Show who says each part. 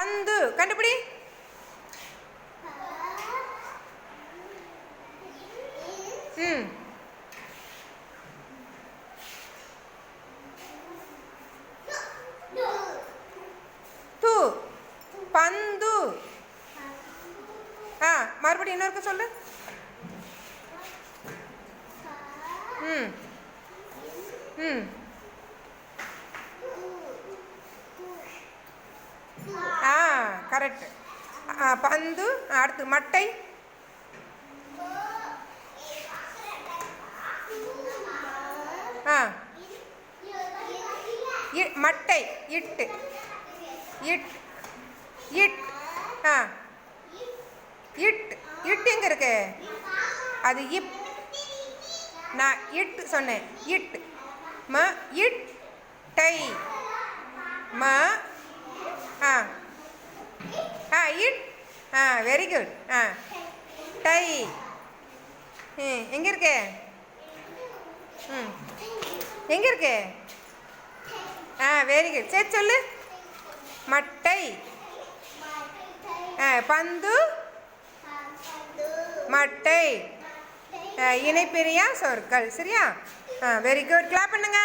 Speaker 1: பந்து கண்டுபிடி. ம் து பந்து. மறுபடியும் இன்னொருக்க சொல்லு. ம் ம் கரெக்ட். பந்து. அடுத்து மட்டை. மட்டை இட்டு இட் இட் இட் இட் எங்க இருக்கு? அது இப். நான் இட் சொன்னேன். இட் ம இட் டை ம இட். Very good. டை எங்கே இருக்கு? எங்கே இருக்கு? Very good. சரி சொல்லு. மட்டை பந்து மட்டை இணைப்பிரியா சொற்கள். சரியா? Very good. கிளாப் பண்ணுங்க.